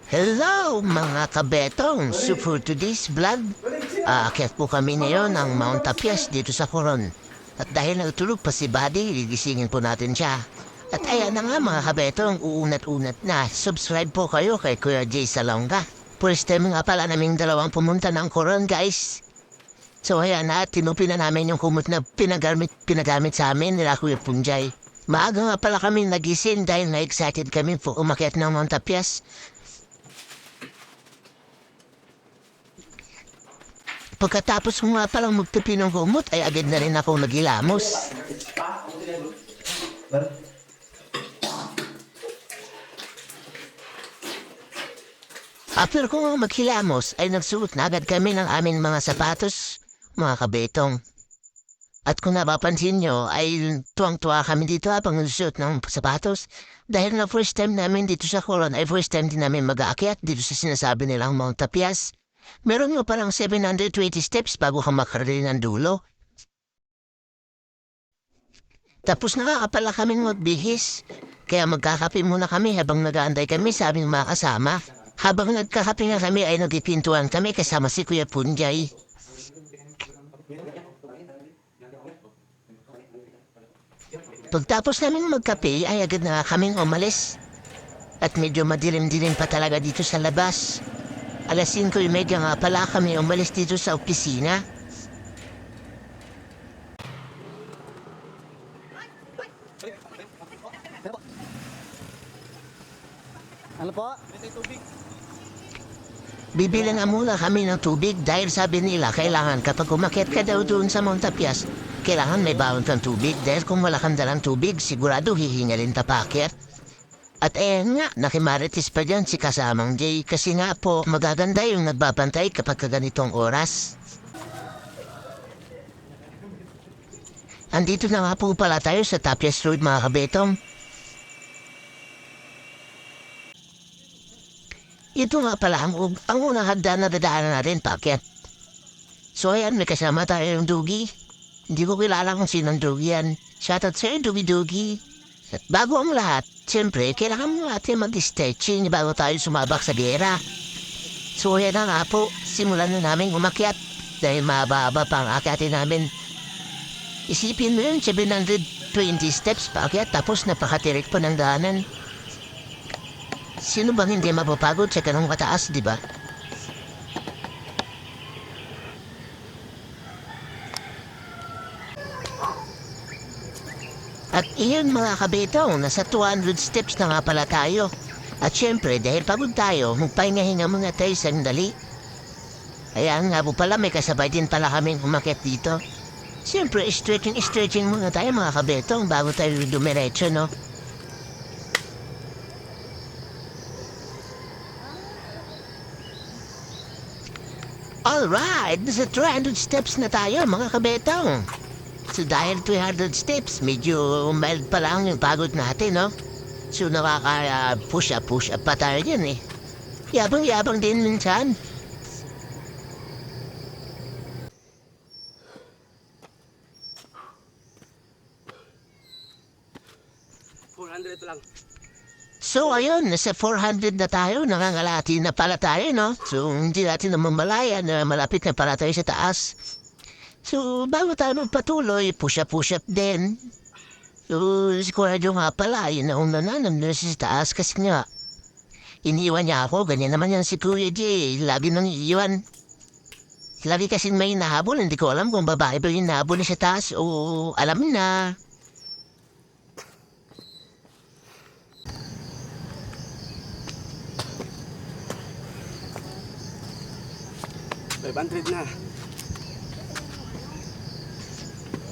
Hello mga kabetong! So for today's vlog, aakyat po kami ngayon ng Mount Tapias dito sa Coron. At dahil nagtulog pa si Buddy, gigisingin po natin siya. At ayan na nga mga kabetong, uunat-unat na. Subscribe po kayo kay Kuya Jay Salonga. First time nga pala naming dalawang pumunta ng Coron guys. So ayan na, tinupin na namin yung kumot na pinagamit sa amin nila Kuya Punjay. Maaga nga pala kami nagising dahil na-excited kami po umakyat ng Mount Tapias. Pagkatapos ko nga palang magtipi ng kumot ay agad na rin ako naghilamos. After ko nga maghilamos ay nagsuot na agad kami ng aming mga sapatos, mga kabetong. At kung napapansin nyo ay tuwang-tuwa kami dito habang nagsuot ng sapatos dahil na first time namin dito sa Coron ay first time din namin mag-aakyat dito sa sinasabi nilang Mount Tapias. Meron nga parang 720 steps bago ka makarating ng dulo. Tapos nakakapala kaming magbihis. Kaya magkakape muna kami habang nag-aantay kami sa aming mga kasama. Habang nagkakape nga kami ay nagpipintuan kami kasama si Kuya Punjay. Pagtapos namin magkape ay agad na kaming umalis. At medyo madilim-dilim pa talaga dito sa labas. 5:30 nga pala kami umalis dito sa opisina. Ano po? Bibili nga muna kami ng tubig dahil sabi nila kailangan kapag umakyat ka daw doon sa Mount Tapias, kailangan may baon kang tubig dahil kung wala kang dalang tubig, sigurado hihingalin ta paakyat. At nga, nakimarites pa dyan si kasamang Jay kasi nga po magaganda yung nagbabantay kapag ganitong oras. Andito na nga po pala tayo sa Tapias Road mga kabetong. Ito nga pala ang unang hagdan na dadaanan natin paakyat. So ayan, may kasama tayo yung Dugi. Hindi ko kilala kung sinong Dugi yan. Shoutout sa'yo, Dugi. At bago ang lahat, siyempre, kailangan mo natin mag-stretching bago tayo sumabak sa biyera. So yan na nga po, simulan na namin umakyat dahil mababa pa ang akyatin namin. Isipin mo yun, 720 steps paakyat tapos napakatirik pa ng daanan. Sino bang hindi mapapagod sa ganong kataas, di ba? At iyon mga kabetong, nasa 200 steps na nga pala tayo. At syempre, dahil pagod tayo, magpahinga-hinga muna tayo sandali. Ayan nga po pala, may kasabay din pala kaming umakyat dito. Syempre, stretching muna tayo mga kabetong bago tayo dumiretso, no? Alright, nasa 300 steps na tayo mga kabetong. So dahil 300 steps, medyo mild pa lang yung pagod natin, no? So nakaka-push up pa tayo dyan eh. Yabang din minsan. lang. So ayun, nasa 400 na tayo, nangangalati na pala tayo, no? So hindi natin naman malaya na malapit na pala tayo sa taas. So, bago tayo magpatuloy, push up din. So, si Kuya Jo nga pala, yun na una na sa taas kasi nga, iniwan niya ako, ganyan naman yan si Kuya J, lagi nang iiwan. Lagi kasi may nahabol, hindi ko alam kung babae ba yung nahabol niya sa taas o alam na. na.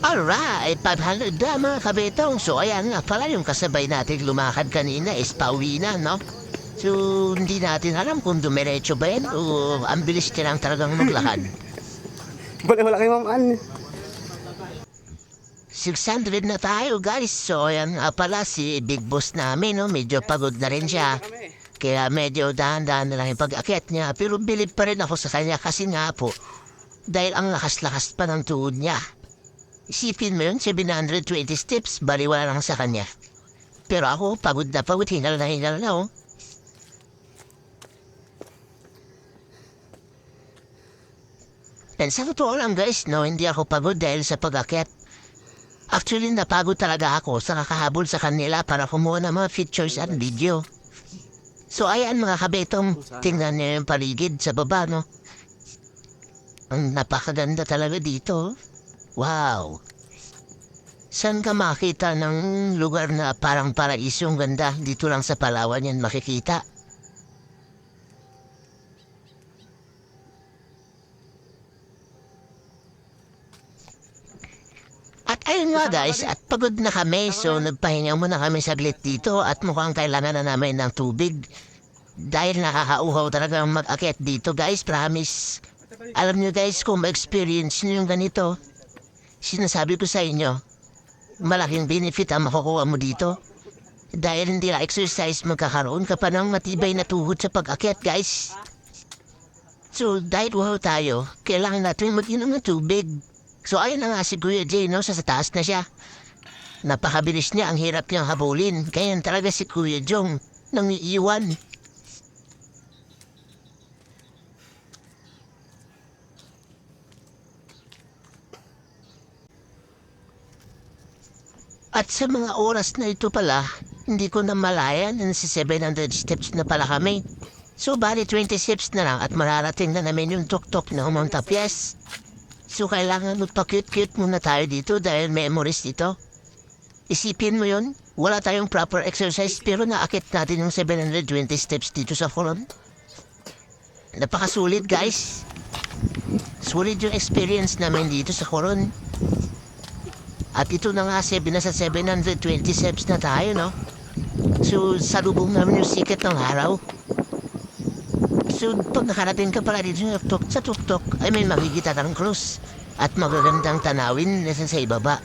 Alright, 500 na mga kabetong. So ayan nga pala yung kasabay natin lumakad kanina is pauwi na, no? So hindi natin alam kung dumiretso ba yan o ang bilis niya lang talagang maglakad. Wala kay Ma'am Ann. 600 na tayo guys. So ayan nga pala si Big Boss namin, no? Medyo pagod na rin siya. Kaya medyo dahan-dahan na lang yung pag-akyat niya. Pero bilib pa rin ako sa kanya kasi nga po, dahil ang lakas-lakas pa ng tuhod niya. Isipin mo yun, 720 steps, baliwala lang sa kanya. Pero ako, pagod na pagod, hinal na, oh. And sa totoo lang guys, no, hindi ako pagod dahil sa pag-akyat. Actually, napagod talaga ako sa kakahabol sa kanila para kumuha ng mga pictures at video. So ayan mga kabetong, tingnan niyo yung paligid sa baba, no? Ang napakaganda talaga dito. Wow! Saan ka makita ng lugar na parang paraisong ganda? Dito lang sa Palawan yan makikita. At ayun nga guys, at pagod na kami so nagpahinga muna kami saglit dito at mukhang kailangan na namin ng tubig. Dahil nakakauhaw talaga mag-akit dito guys, promise. Alam nyo guys kung ma-experience nyo yung ganito, sinasabi ko sa inyo, malaking benefit ang makukuha mo dito. Dahil hindi na exercise magkakaroon ka pa ng matibay na tuhod sa pag-akit guys. So dahil wow tayo, kailangan natin mag-inom ng tubig. So ayun na nga si Kuya Jay, no? Sa taas na siya. Napakabilis niya, ang hirap niyang habulin. Kaya talaga si Kuya Jong nang iiwan. At sa mga oras na ito pala, hindi ko na malayan na si 700 steps na pala kami. So bali 20 steps na lang at mararating na namin yung tuk-tuk na Mount Tapias. So kailangan magpa-cute-cute muna tayo dito dahil memories dito. Isipin mo yun, wala tayong proper exercise pero naakit natin yung 720 steps dito sa Coron. Napakasulit guys. Sulit yung experience namin dito sa Coron. At ito na nga, nasa 720 steps na tayo, no? So, salubong namin yung sikat ng araw. So, pag nakarating ka pala dito sa tuktok, ay may makikita ng krus at magagandang tanawin nasa sa ibaba.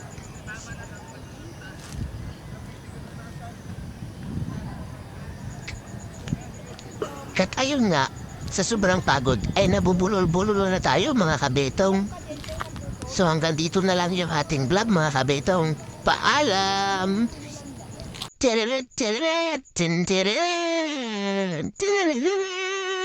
At ayun nga, sa sobrang pagod, ay nabubulol-bulol na tayo mga kabetong. So hanggang dito na lang yung ating vlog mga kabetong. Paalam! Tiririt, tiririt, tin, tiririt, tiririt.